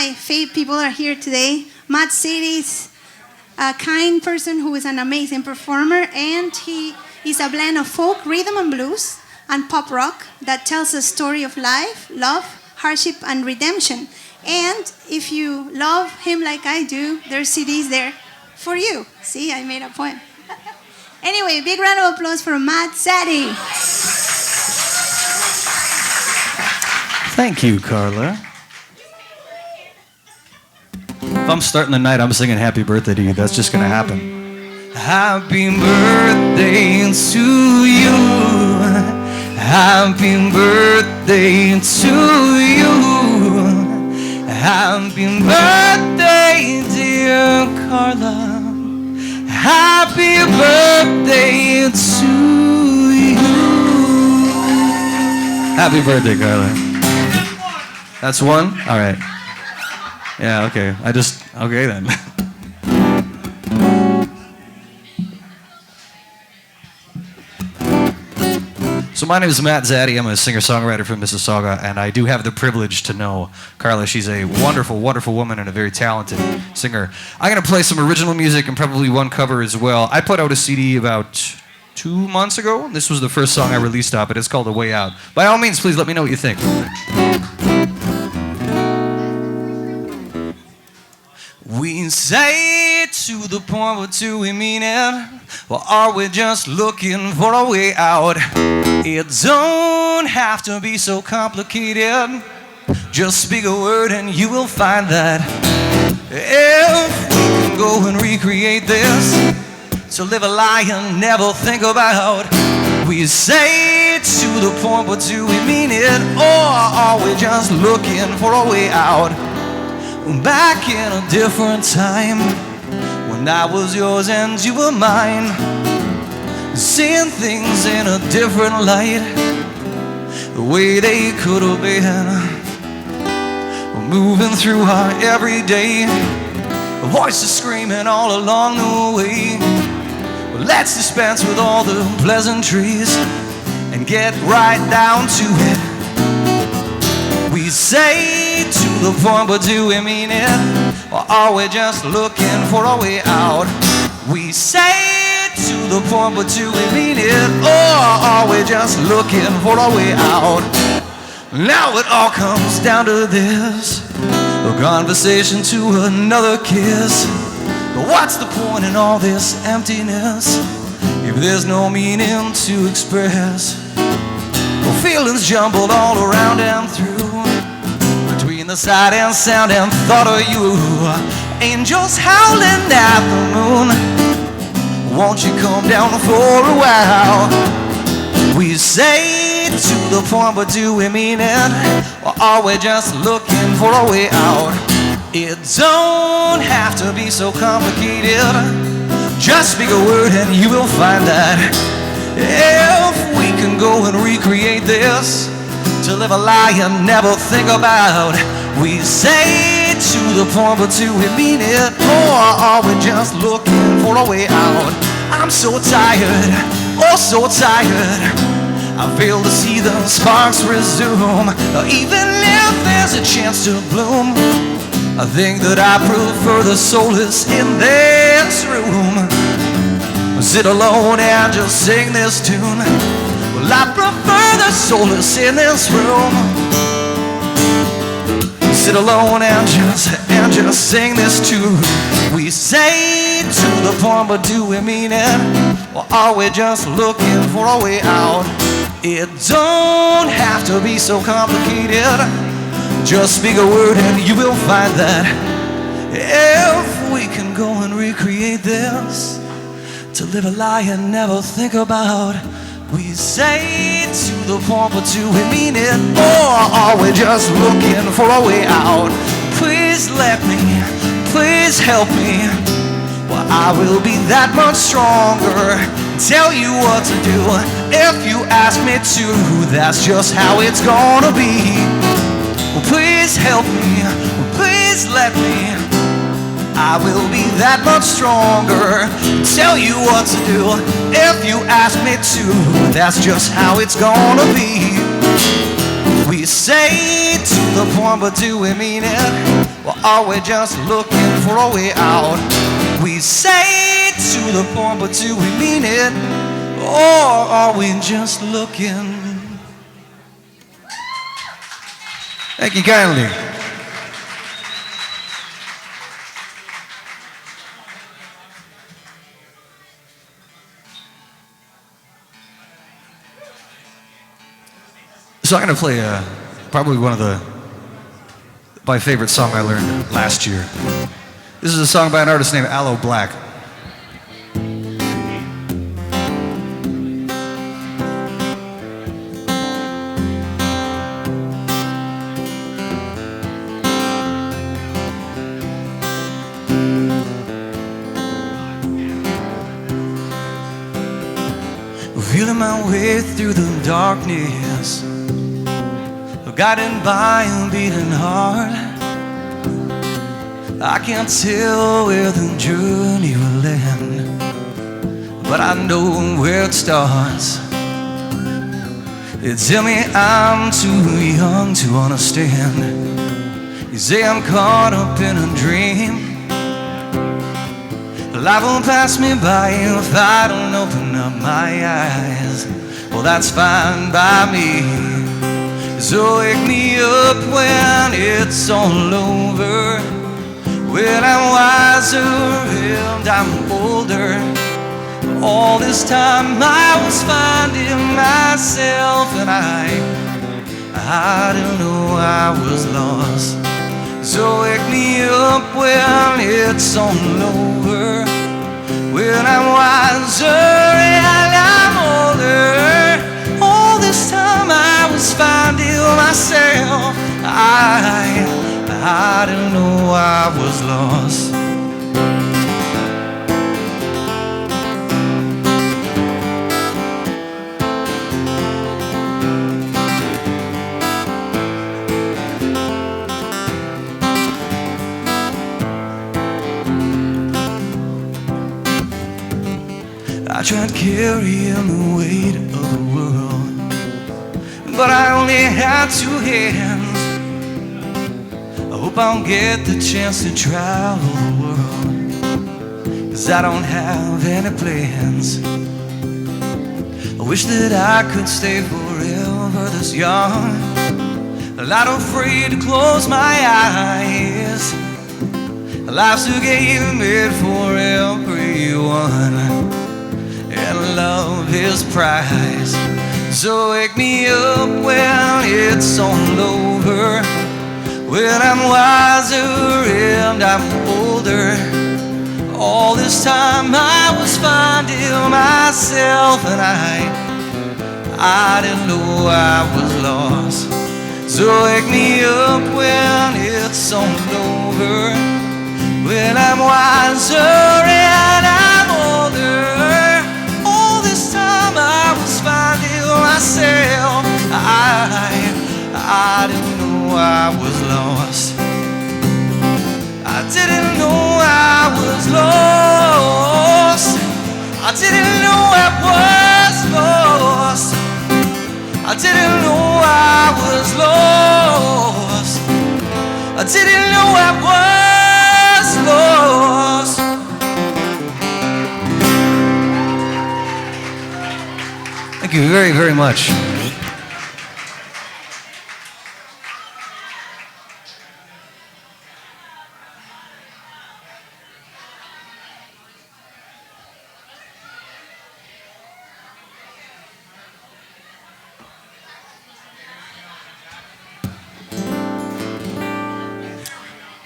my fave people are here today. Matt Zaddy is a kind person who is an amazing performer, and he is a blend of folk, rhythm and blues, and pop rock that tells a story of life, love, hardship, and redemption. And if you love him like I do, there's CDs there for you. See, I made a point. Anyway, big round of applause for Matt Zaddy. Thank you, Carla. If I'm starting the night, I'm singing happy birthday to you. That's just going to happen. Happy birthday to you. Happy birthday to you. Happy birthday, dear Carla. Happy birthday to you. Happy birthday, Carla. That's one? All right. Yeah, okay. Okay then. So my name is Matt Zaddy. I'm a singer-songwriter from Mississauga, and I do have the privilege to know Carla. She's a wonderful, wonderful woman and a very talented singer. I'm going to play some original music and probably one cover as well. I put out a CD about 2 months ago. This was the first song I released off it. It's called A Way Out. By all means, please let me know what you think. We say it to the point, but do we mean it? Or are we just looking for a way out? It don't have to be so complicated. Just speak a word and you will find that if we can go and recreate this, to live a lie and never think about. We say it to the point, but do we mean it? Or are we just looking for a way out? Back in a different time, when I was yours and you were mine, seeing things in a different light, the way they could have been. Moving through our everyday, voices screaming all along the way. Let's dispense with all the pleasantries and get right down to it. We say to the point, but do we mean it? Or are we just looking for a way out? We say to the point, but do we mean it? Or are we just looking for a way out? Now it all comes down to this, a conversation to another kiss. But what's the point in all this emptiness if there's no meaning to express? Well, feelings jumbled all around and through, between the sight and sound and thought of you. Angels howling at the moon, won't you come down for a while? We say to the point, but do we mean it? Or are we just looking for a way out? It don't have to be so complicated. Just speak a word and you will find that if we can go and recreate this, to live a lie and never think about. We say to the point, but do we mean it? Or are we just looking for a way out? I'm so tired, oh so tired. I fail to see the sparks resume. Even if there's a chance to bloom, I think that I prefer the solace in this room. Sit alone and just sing this tune. Well, I prefer the solace in this room. Sit alone and just sing this tune. We say to the point, but do we mean it? Or are we just looking for a way out? It don't have to be so complicated. Just speak a word and you will find that if we can go and recreate this, to live a lie and never think about. We say to the point, but do we mean it? Or are we just looking for a way out? Please let me, please help me. Well, I will be that much stronger, tell you what to do if you ask me to. That's just how it's gonna be. Well, please help me, please let me. I will be that much stronger, tell you what to do if you ask me to. That's just how it's gonna be. We say to the point, but do we mean it? Or are we just looking for a way out? We say to the point, but do we mean it? Or are we just looking? Thank you kindly. So I'm going to play probably one of my favorite song I learned last year. This is a song by an artist named Aloe Black. Feeling my way through the darkness, guided by a beating heart. I can't tell where the journey will end, but I know where it starts. They tell me I'm too young to understand. You say I'm caught up in a dream. Life will pass me by if I don't open up my eyes. Well, that's fine by me. So wake me up when it's all over, when I'm wiser and I'm older. All this time I was finding myself, and I didn't know I was lost. So wake me up when it's all over, when I'm wiser and I'm older. All this time I was finding myself. I didn't know I was lost. I tried carrying the weight of the world, but I only had two hands. I hope I'll get the chance to travel the world, 'cause I don't have any plans. I wish that I could stay forever this young, a lot afraid to close my eyes. Life's a game made for everyone, and love is prize. So wake me up when it's all over, when I'm wiser and I'm older. All this time I was finding myself, and I didn't know I was lost. So wake me up when it's all over, when I'm wiser and I'm older. All this time I was finding myself. I didn't know I was lost. I didn't know I was lost. I didn't know I was lost. I didn't know I was lost. I didn't know I was lost. Thank you very, very much.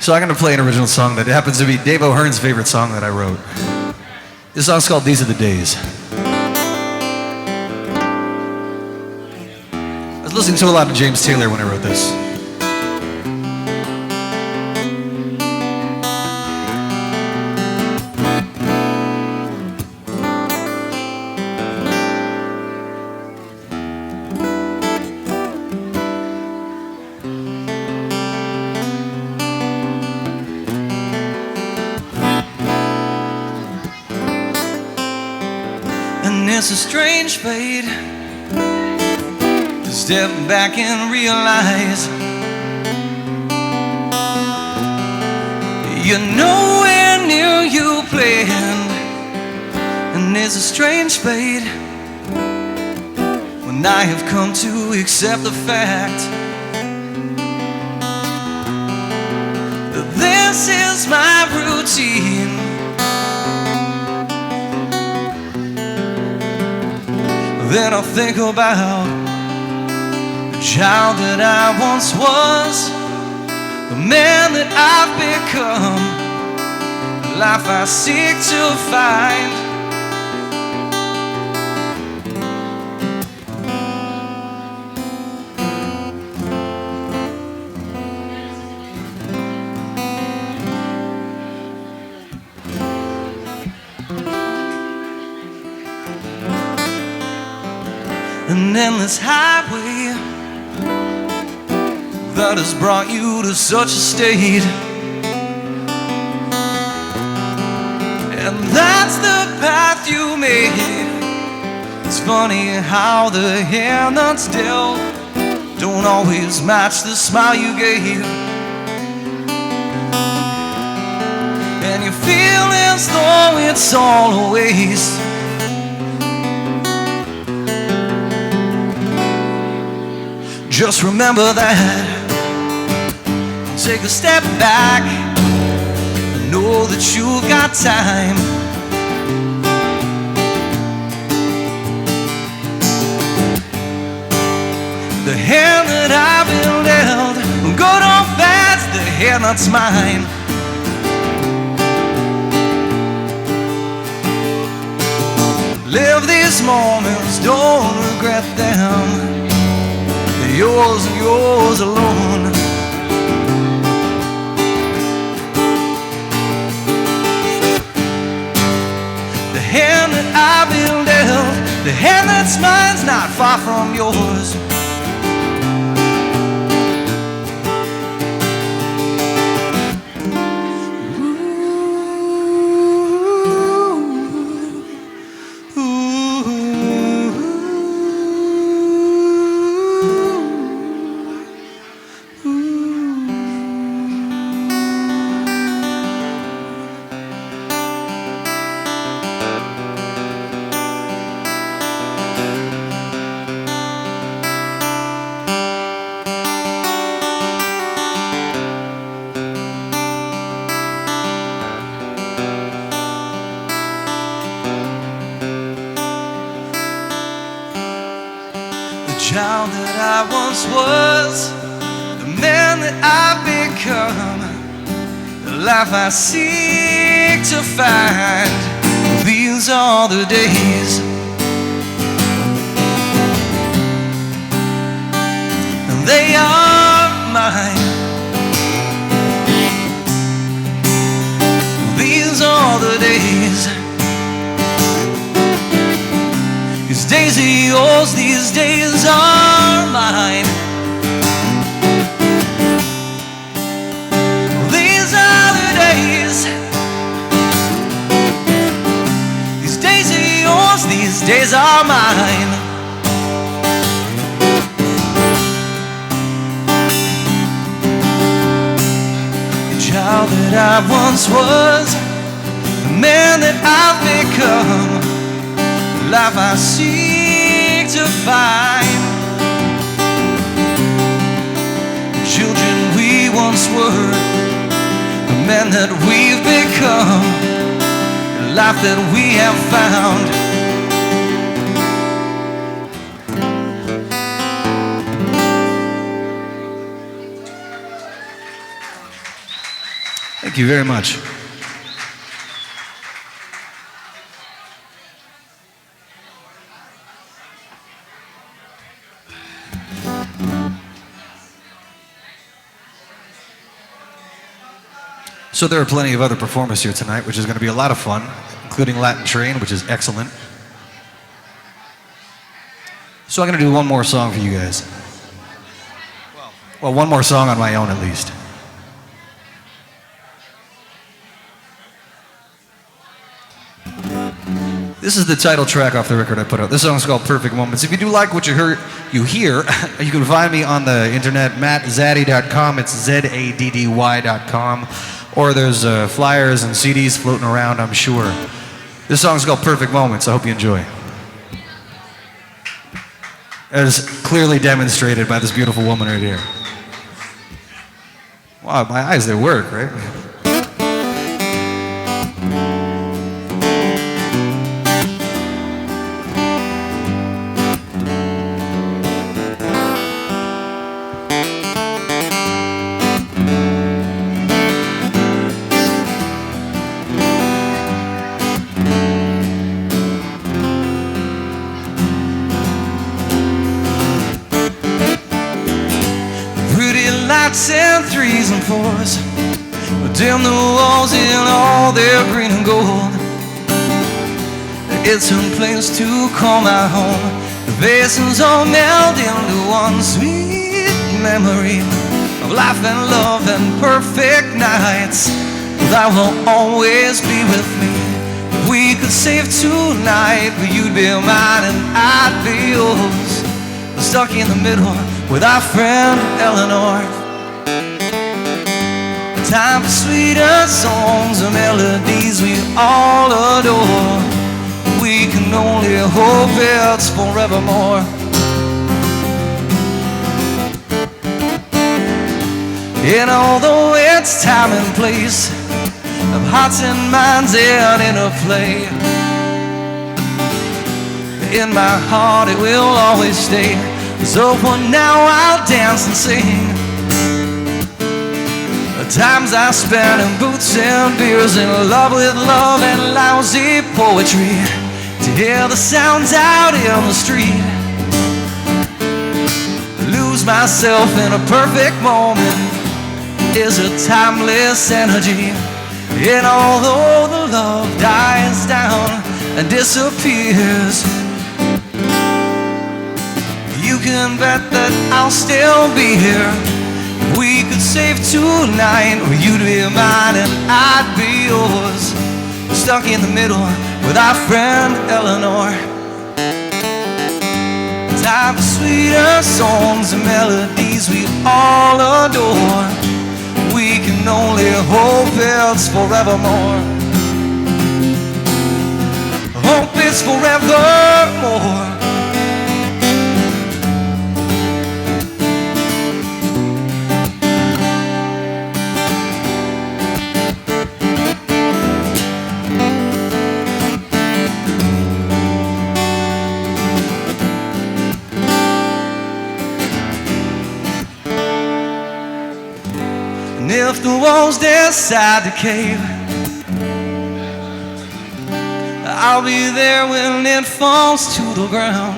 So I'm going to play an original song that happens to be Dave O'Hearn's favorite song that I wrote. This song's called These Are the Days. I was listening to a lot of James Taylor when I wrote this. And it's a strange fate, 'cause step back and realize you're nowhere near you planned, and there's a strange fate when I have come to accept the fact that this is my routine. Then I think about the child that I once was, the man that I've become, the life I seek to find. An endless highway that has brought you to such a state, and that's the path you made. It's funny how the hand that's dealt don't always match the smile you gave, and you feel as though it's all a waste. Just remember that. Take a step back and know that you've got time. The hand that I've been dealt, good or bad's the hand that's mine. Live these moments, don't regret them. They're yours and yours alone. The hand that I've been dealt, the hand that's mine's not far from yours. Child that I once was, the man that I've become, the life I seek to find. These are the days, and they are mine. These are the days. These days are yours, these days are mine. These are the days. These days are yours, these days are mine. The child that I once was, the man that I've become, life I seek to find. The children we once were, the men that we've become, the life that we have found. Thank you very much. So there are plenty of other performers here tonight, which is going to be a lot of fun, including Latin Train, which is excellent. So I'm going to do one more song for you guys. Well, one more song on my own at least. This is the title track off the record I put out. This song's called Perfect Moments. If you do like what you hear, you can find me on the internet, mattzaddy.com. It's ZADDY.com. Or there's flyers and CDs floating around, I'm sure. This song's called Perfect Moments. I hope you enjoy. As clearly demonstrated by this beautiful woman right here. Wow, my eyes, they work, right? Lights and threes and fours, dim the walls in all their green and gold. It's a place to call my home. The basins all meld into one sweet memory of life and love and perfect nights. That will always be with me. If we could save tonight, you'd be mine and I'd be yours. Stuck in the middle with our friend Eleanor. Time for sweeter songs and melodies we all adore. We can only hope it's forevermore. And although it's time and place of hearts and minds in interplay, in my heart it will always stay. So for now I'll dance and sing. The times I spent in boots and beers, in love with love and lousy poetry, to hear the sounds out in the street, lose myself in a perfect moment is a timeless energy. And although the love dies down and disappears, you can bet that I'll still be here. If we could save tonight, you'd be mine and I'd be yours. Stuck in the middle with our friend Eleanor. Time for sweeter songs and melodies we all adore. We can only hope it's forevermore. Hope it's forevermore. And if the walls decide to cave, I'll be there when it falls to the ground.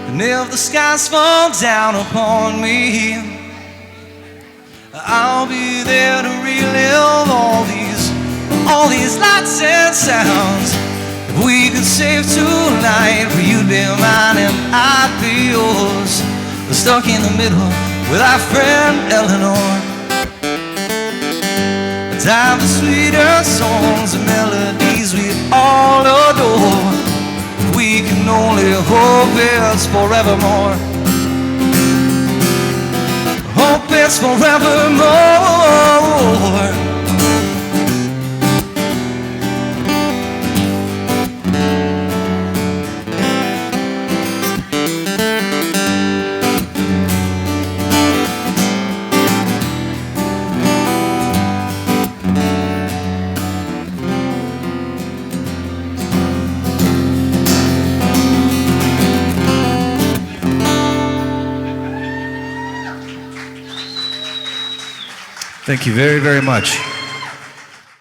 And if the skies fall down upon me, I'll be there to relive all these lights and sounds. If we could save tonight, you'd be mine and I'd be yours. We're stuck in the middle with our friend Eleanor. Time for sweeter songs and melodies we all adore. We can only hope it's forevermore. Hope it's forevermore. Thank you very, very much.